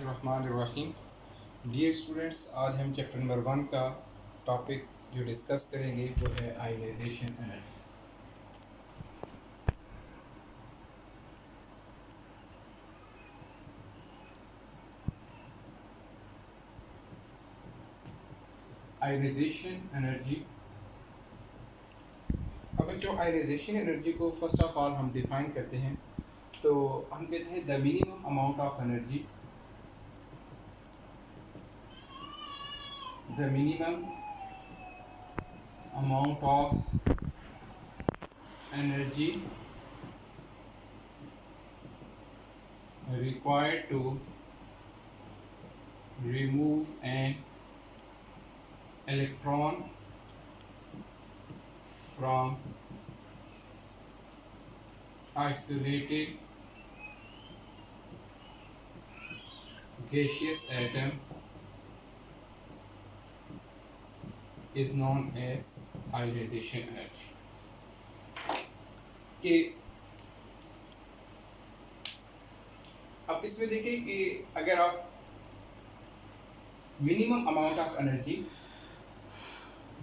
बिस्मिल्लाहिर्रहमानिर्रहीम। Dear students, आज हम चैप्टर नंबर 1 का टॉपिक जो डिस्कस करेंगे वो है आयनाइजेशन एनर्जी। Ionization energy. अब जो आयनाइजेशन एनर्जी को फर्स्ट ऑफ ऑल हम डिफाइन करते हैं तो हम कहते हैं the minimum amount of energy, the minimum amount of energy required to remove an electron from isolated gaseous atom is known as ionization energy। कि अब इसमें देखिए कि अगर आप मिनिमम अमाउंट ऑफ एनर्जी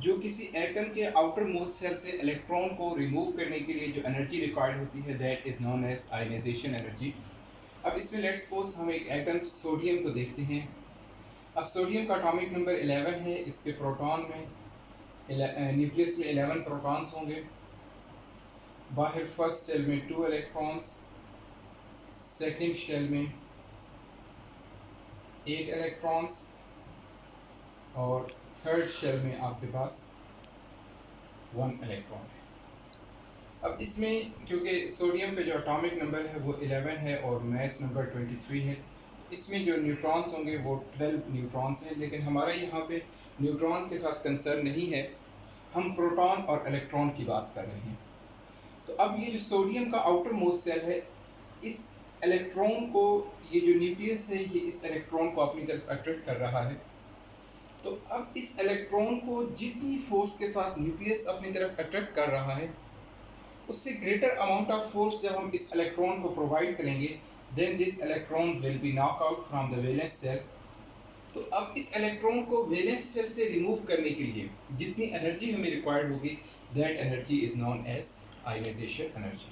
जो किसी एटम के आउटर मोस्ट सेल से इलेक्ट्रॉन को रिमूव करने के लिए जो एनर्जी रिक्वायर्ड होती है that is known as ionisation energy. अब इसमें लेट्स सपोज हम एक एटम सोडियम को देखते हैं। अब सोडियम का एटॉमिक नंबर 11 है। इसके प्रोटॉन में न्यूक्लियस में 11 प्रोटॉन्स होंगे। बाहर फर्स्ट सेल में 2 इलेक्ट्रॉन्स, सेकेंड शेल में 8 इलेक्ट्रॉन्स और थर्ड शेल में आपके पास 1 इलेक्ट्रॉन है। अब इसमें क्योंकि सोडियम का जो एटॉमिक नंबर है वो 11 है और मास नंबर 23 है, इसमें जो न्यूट्रॉन्स होंगे वो 12 न्यूट्रॉन्स हैं। लेकिन हमारा यहाँ पे न्यूट्रॉन के साथ कंसर्न नहीं है, हम प्रोटॉन और इलेक्ट्रॉन की बात कर रहे हैं। तो अब ये जो सोडियम का आउटर मोस्ट सेल है, इस इलेक्ट्रॉन को, ये जो न्यूक्लियस है ये इस इलेक्ट्रॉन को अपनी तरफ अट्रैक्ट कर रहा है। तो अब इस इलेक्ट्रॉन को जितनी फोर्स के साथ न्यूक्लियस अपनी तरफ अट्रैक्ट कर रहा है उससे ग्रेटर अमाउंट ऑफ फोर्स जब हम इस इलेक्ट्रॉन को प्रोवाइड करेंगे then this electron will be knock out from the valence shell. तो अब इस इलेक्ट्रॉन को वैलेंस सेल से रिमूव करने के लिए जितनी एनर्जी हमें रिक्वायर्ड होगी that energy is known as ionisation energy.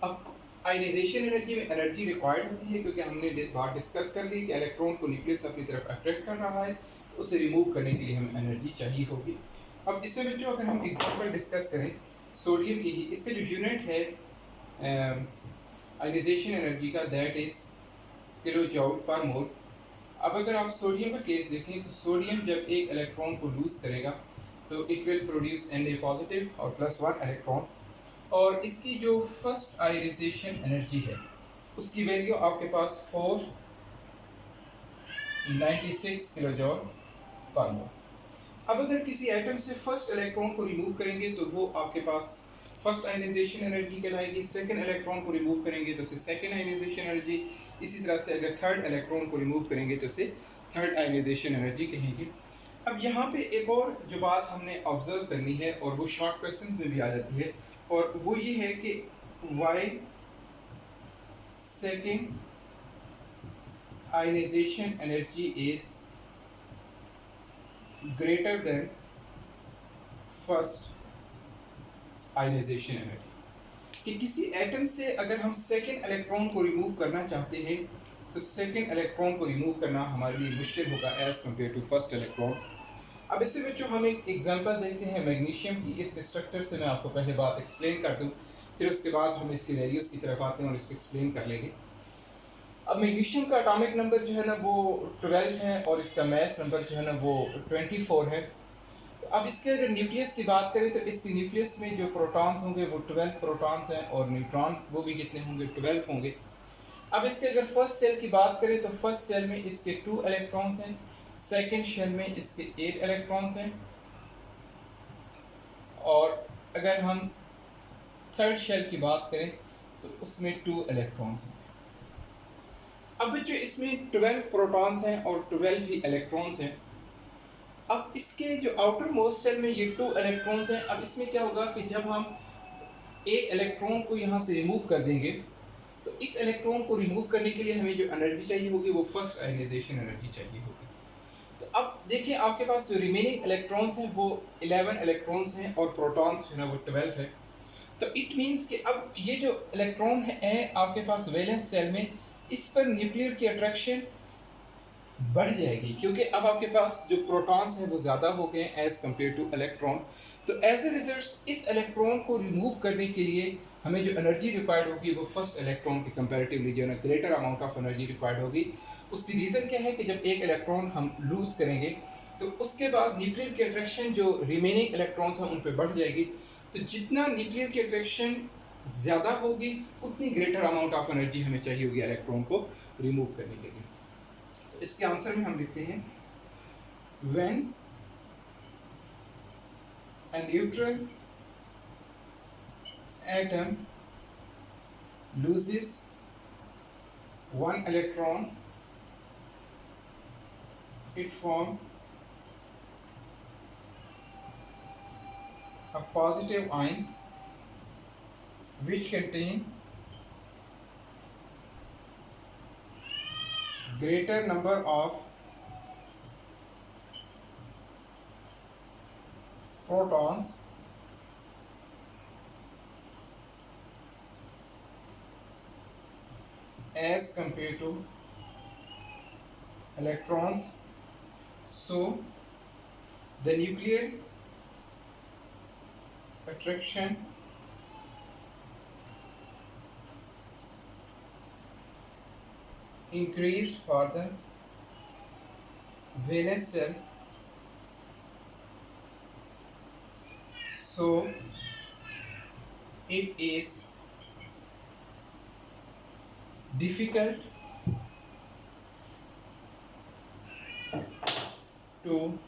अब आयनाइजेशन एनर्जी में एनर्जी रिक्वायर्ड होती है क्योंकि हमने बात डिस्कस कर ली कि इलेक्ट्रॉन को न्यूक्लियस अपनी तरफ अट्रैक्ट कर रहा है, तो उसे रिमूव करने के लिए हमें एनर्जी चाहिए होगी। अब इसमें बच्चों अगर हम एग्जांपल डिस्कस करें सोडियम की ही, इसका जो यूनिट है आयनाइजेशन एनर्जी का that is kilo joule per mole. अब अगर आप सोडियम का केस देखें तो सोडियम जब एक इलेक्ट्रॉन को लूज करेगा तो it will produce Na positive और +1 इलेक्ट्रॉन, और इसकी जो फर्स्ट आयनाइजेशन एनर्जी है उसकी वैल्यू आपके पास 496 किलो जूल पर मोल। अब अगर किसी एटम से फर्स्ट इलेक्ट्रॉन को रिमूव करेंगे तो वो आपके पास फर्स्ट आयनाइजेशन एनर्जी कहलाएगी। सेकंड इलेक्ट्रॉन को रिमूव करेंगे तो उसे सेकंड आयनाइजेशन एनर्जी। इसी तरह से अगर थर्ड इलेक्ट्रॉन को रिमूव करेंगे तो उसे थर्ड आयनाइजेशन एनर्जी कहेंगे। अब यहाँ पे एक और जो बात हमने ऑब्जर्व करनी है और वो शॉर्ट क्वेश्चन में भी आ जाती है, और वो ये है कि why second ionisation energy is greater than first ionisation energy. कि किसी एटम से अगर हम सेकंड इलेक्ट्रॉन को रिमूव करना चाहते हैं तो सेकंड इलेक्ट्रॉन को रिमूव करना हमारे लिए मुश्किल होगा as compare to first electron. अब इससे बच्चों हम एक एग्जांपल देखते हैं मैग्नीशियम की। इस स्ट्रक्चर से मैं आपको पहले बात एक्सप्लेन कर दूं, फिर उसके बाद हम इसकी वैल्यूज़ की तरफ आते हैं और इसको एक्सप्लेन कर लेंगे। अब मैग्नीशियम का एटॉमिक नंबर जो है ना वो 12 है और इसका मास नंबर जो है ना वो 24 है। तो अब इसके अगर न्यूक्लियस की बात करें तो इसके न्यूक्लियस में जो प्रोटॉन्स होंगे वो 12 प्रोटॉन्स हैं और न्यूट्रॉन वो भी कितने होंगे, 12 होंगे। अब इसके अगर फर्स्ट सेल की बात करें तो फर्स्ट सेल में इसके 2 इलेक्ट्रॉन्स हैं, सेकेंड शेल में इसके 8 इलेक्ट्रॉन्स हैं, और अगर हम थर्ड शेल की बात करें तो उसमें 2 इलेक्ट्रॉन्स हैं। अब बच्चों इसमें 12 प्रोटॉन्स हैं और 12 ही इलेक्ट्रॉन्स हैं। अब इसके जो आउटर मोस्ट सेल में ये 2 इलेक्ट्रॉन्स हैं। अब इसमें क्या होगा कि जब हम एक इलेक्ट्रॉन को यहाँ से रिमूव कर देंगे तो इस इलेक्ट्रॉन को रिमूव करने के लिए हमें जो एनर्जी चाहिए होगी वो फर्स्ट आयनाइजेशन एनर्जी चाहिए होगी। तो अब देखिए आपके पास जो रिमेनिंग इलेक्ट्रॉन्स हैं वो 11 इलेक्ट्रॉन्स हैं और प्रोटॉन्स जो है वो 12 है। तो इट मीन्स कि अब ये जो इलेक्ट्रॉन है आपके पास वैलेंस सेल में, इस पर न्यूक्लियर की अट्रैक्शन बढ़ जाएगी क्योंकि अब आपके पास जो प्रोटॉन्स हैं वो ज़्यादा हो गए हैं एज़ कम्पेयर टू इलेक्ट्रॉन। तो एज ए रिजल्ट इस इलेक्ट्रॉन को रिमूव करने के लिए हमें जो एनर्जी रिक्वायर्ड होगी वो फर्स्ट इलेक्ट्रॉन की कंपैरेटिवली जो है ना greater amount of energy required होगी। उसकी रीज़न क्या है कि जब एक इलेक्ट्रॉन हम लूज़ करेंगे तो उसके बाद न्यूक्लियर की अट्रैक्शन जो रिमेनिंग इलेक्ट्रॉन्स हैं उन पर बढ़ जाएगी। तो जितना न्यूक्लियर की अट्रैक्शन ज़्यादा होगी उतनी ग्रेटर अमाउंट ऑफ एनर्जी हमें चाहिए होगी इलेक्ट्रॉन को रिमूव करने के लिए। तो इसके आंसर में हम लिखते हैं when a neutral atom loses one electron, it forms a positive ion which contain greater number of protons as compared to electrons. So the nuclear attraction increased for the valence shell, so it is difficult to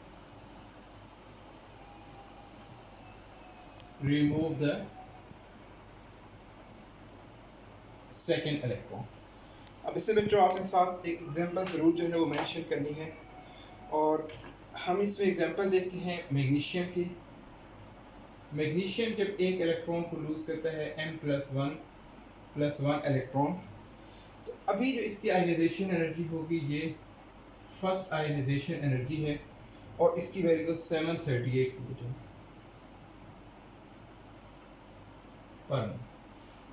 remove the second electron. अब इससे बच्चों आपके साथ एक example ज़रूर जो है वो मेंशन करनी है, और हम इसमें एग्जांपल देखते हैं मैग्नीशियम की। मैग्नीशियम जब एक इलेक्ट्रॉन को लूज करता है m+1 इलेक्ट्रॉन, तो अभी जो इसकी आयनाइजेशन एनर्जी होगी ये फर्स्ट आयनाइजेशन एनर्जी है और इसकी वैल्यू 738 किलोजूल पर।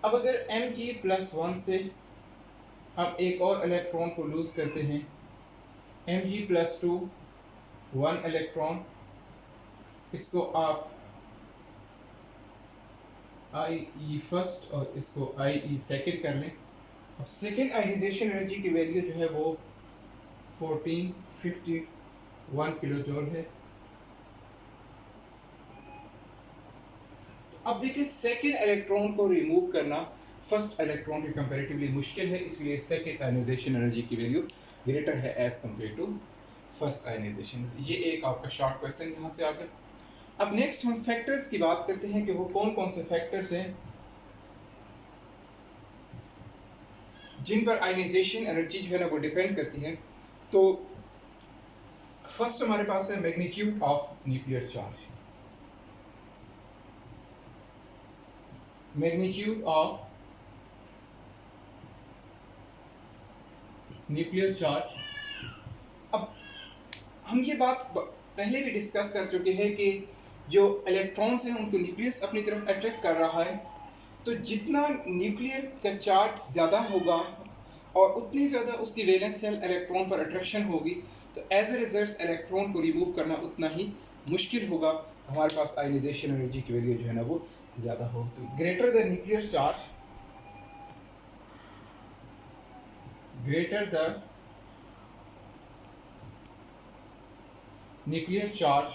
अब अगर Mg+1 से हम एक और इलेक्ट्रॉन को लूज करते हैं Mg+2 1 इलेक्ट्रॉन, इसको आप IE फर्स्ट और इसको IE सेकंड कर लें। अब सेकंड आयनाइजेशन एनर्जी की वैल्यू जो है वो 1451 किलोजूल है। तो अब देखिए सेकंड इलेक्ट्रॉन को रिमूव करना फर्स्ट इलेक्ट्रॉन के कंपैरेटिवली मुश्किल है, इसलिए सेकंड आयनाइजेशन एनर्जी की वैल्यू ग्रेटर है as compare to first ionisation. ये एक आपका शॉर्ट क्वेश्चन यहाँ से आ गया। अब नेक्स्ट हम फैक्टर्स की बात करते हैं कि वो कौन कौन से फैक्टर्स हैं जिन पर आयनाइजेशन एनर्जी जो है ना वो डिपेंड करती है। तो फर्स्ट हमारे पास है magnitude of nuclear charge. Magnitude of nuclear charge. अब हम ये बात पहले भी डिस्कस कर चुके हैं कि जो इलेक्ट्रॉन्स हैं उनको न्यूक्लियस अपनी तरफ अट्रैक्ट कर रहा है, तो जितना न्यूक्लियर का चार्ज ज़्यादा होगा और उतनी ज़्यादा उसकी वैलेंस सेल इलेक्ट्रॉन पर अट्रैक्शन होगी, तो एज ए रिजल्ट इलेक्ट्रॉन को रिमूव करना उतना ही मुश्किल होगा। हमारे पास आयनाइजेशन एनर्जी की वैल्यू जो है ना वो ज़्यादा हो। तो greater the nuclear charge, greater the nuclear charge,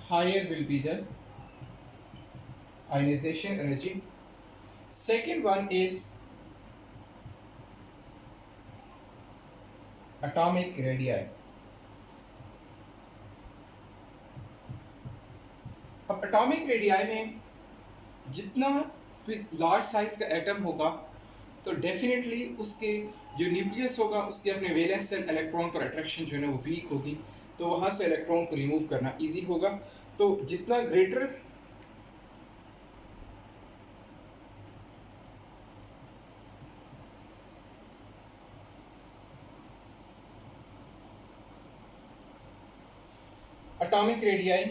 higher will be the ionization energy. Second one is atomic radii. अब एटॉमिक रेडियाई में जितना लार्ज साइज का एटम होगा तो डेफिनेटली उसके जो न्यूक्लियस होगा उसके अपने वैलेंस सेल इलेक्ट्रॉन पर अट्रैक्शन जो है ना वो वीक होगी, तो वहाँ से इलेक्ट्रॉन को रिमूव करना इजी होगा। तो जितना greater atomic radii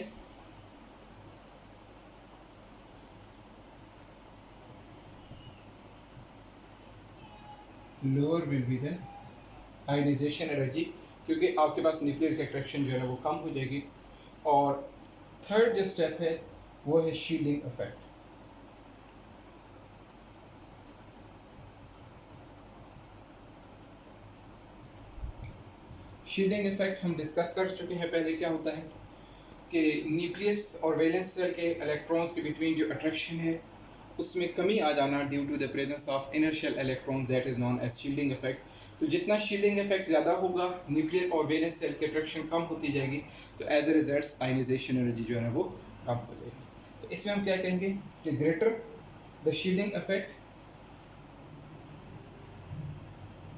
lower will be the ionization energy, क्योंकि आपके पास न्यूक्लियर की अट्रैक्शन जो है ना वो कम हो जाएगी। और थर्ड जो स्टेप है वो है शील्डिंग इफेक्ट। शील्डिंग इफेक्ट हम डिस्कस कर चुके हैं पहले। क्या होता है कि न्यूक्लियस और वैलेंस शेल के इलेक्ट्रॉन्स के बिटवीन जो अट्रैक्शन है उसमें कमी आ जाना due to the presence of inertial electron, that is known as shielding effect. तो जितना शील्डिंग इफेक्ट ज़्यादा होगा, न्यूक्लियर और वैलेंस शेल की अट्रैक्शन कम होती जाएगी, तो as a result ionization energy जो है ना वो कम हो जाएगी। तो इसमें हम क्या कहेंगे कि greater the shielding effect,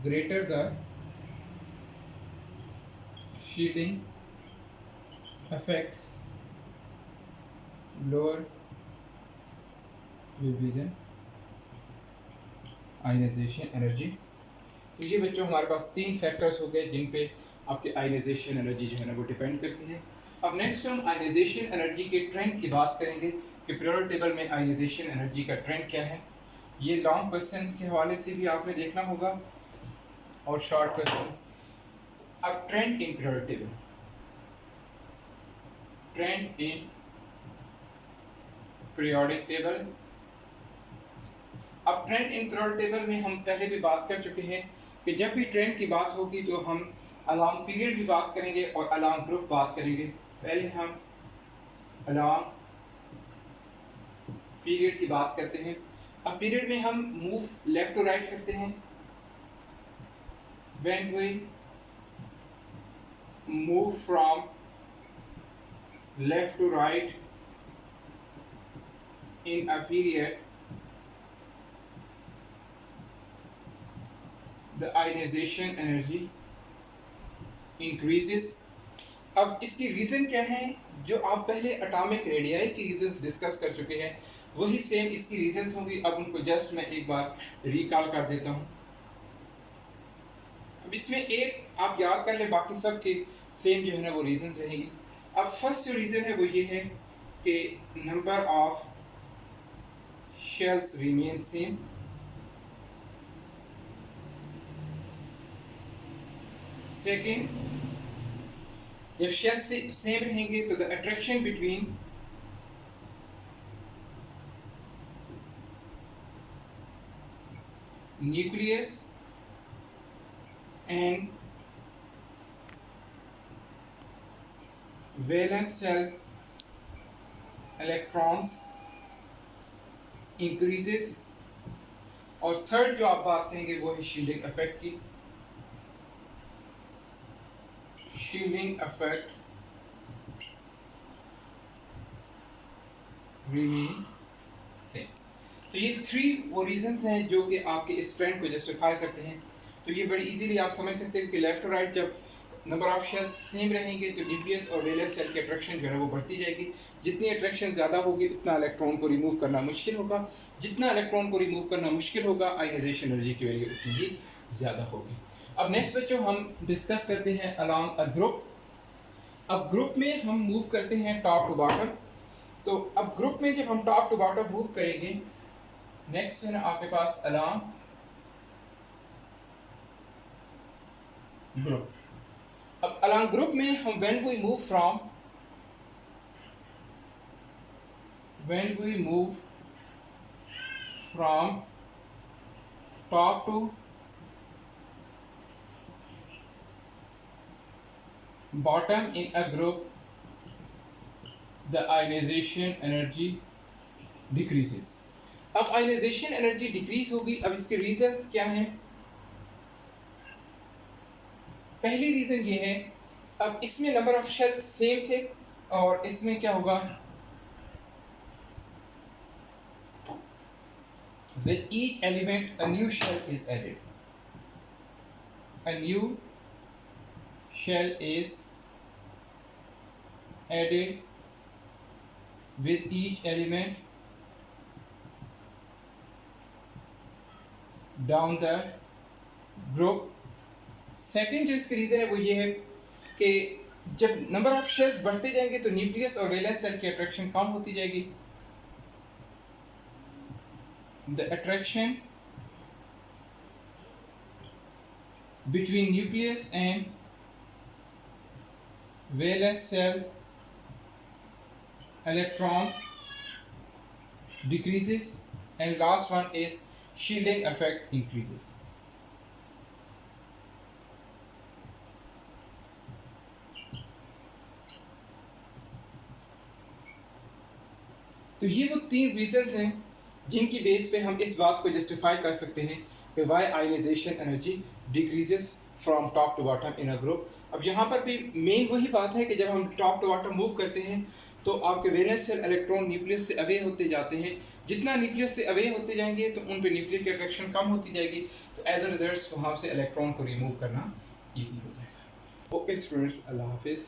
greater the shielding effect, lower will be the ionization energy. तो ये बच्चों हमारे पास तीन फैक्टर्स हो गए जिन पे आपकी आयनाइजेशन एनर्जी जो है ना वो डिपेंड करती है। अब नेक्स्ट हम आयनाइजेशन एनर्जी के ट्रेंड की बात करेंगे कि पीरियोडिक टेबल में आयनाइजेशन एनर्जी का ट्रेंड क्या है। ये लॉन्ग क्वेश्चन के हवाले से भी आपने देखना होगा और शॉर्ट क्वेश्चन। अब trend in periodic table, trend in periodic table. अब ट्रेंड इन पीरियोडिक टेबल में हम पहले भी बात कर चुके हैं कि जब भी ट्रेंड की बात होगी तो हम अलार्म पीरियड भी बात करेंगे और अलार्म ग्रुप बात करेंगे। पहले हम अलार्म पीरियड की बात करते हैं। अब पीरियड में हम मूव लेफ्ट टू राइट करते हैं। When we move from left to right in a period, the ionization energy increases। अब इसकी रीज़न क्या है? जो आप पहले एटॉमिक रेडियाई की रीजंस डिस्कस कर चुके हैं वही सेम इसकी रीजंस होंगी। अब उनको जस्ट मैं एक बार रिकॉल कर देता हूँ। अब इसमें एक आप याद कर लें, बाकी सब के सेम जो है ना वो रीजंस रहेंगी। अब फर्स्ट जो रीज़न है वो ये है कि number of shells remain same. Second, जब शेल सेम रहेंगे तो the attraction between nucleus and valence shell electrons increases. और थर्ड जो आप बात करेंगे वो है शील्डिंग इफेक्ट की। Shielding effect remain same. तो ये थ्री वो रीजंस हैं जो कि आपके इस ट्रेंड को जस्टिफाई करते हैं। तो ये बड़ी इजीली आप समझ सकते हैं कि लेफ्ट और राइट जब नंबर ऑफ शेल्स सेम रहेंगे तो न्यूक्लियस और वैलेंस शेल की अट्रैक्शन जो है वो बढ़ती जाएगी। जितनी अट्रैक्शन ज़्यादा होगी उतना इलेक्ट्रॉन को रिमूव करना मुश्किल होगा। जितना इलेक्ट्रॉन को रिमूव करना मुश्किल होगा आयनाइजेशन एनर्जी की वैल्यू उतनी ही ज़्यादा होगी। अब नेक्स्ट बच्चों हम डिस्कस करते हैं अलोंग अ ग्रुप। अब ग्रुप में हम मूव करते हैं टॉप टू बॉटम। तो अब ग्रुप में जब हम टॉप टू बॉटम मूव करेंगे, नेक्स्ट है ना आपके पास अलोंग ग्रुप। अब अलोंग ग्रुप में हम when we move from top to bottom in a group, the ionization energy decreases। अब ionization energy decrease होगी। अब इसके reasons क्या हैं? पहली रीजन ये है, अब इसमें नंबर ऑफ शेल्स सेम थे और इसमें क्या होगा, with each element a new shell is added, a new shell is added with each element down the group। Second जो इसका रीजन है वो ये है कि जब नंबर ऑफ शेल्स बढ़ते जाएंगे तो न्यूक्लियस और वैलेंस सेल की अट्रैक्शन कम होती जाएगी। The attraction between nucleus and valence shell electrons decreases, and last one is shielding effect increases. तो ये वो 3 रीजंस हैं जिनकी बेस पे हम इस बात को जस्टिफाई कर सकते हैं कि why ionization energy decreases from top to bottom in a group. अब यहाँ पर भी मेन वही बात है कि जब हम टॉप टू बॉटम मूव करते हैं तो आपके वैलेंस सेल इलेक्ट्रॉन न्यूक्लियस से अवे होते जाते हैं। जितना न्यूक्लियस से अवे होते जाएंगे तो उन पे न्यूक्लियर की अट्रैक्शन कम होती जाएगी, तो एज अ रिजल्ट वहाँ से इलेक्ट्रॉन को रिमूव करना ईजी हो जाएगा। ओके स्टूडेंट्स, अल्लाह हाफिज़।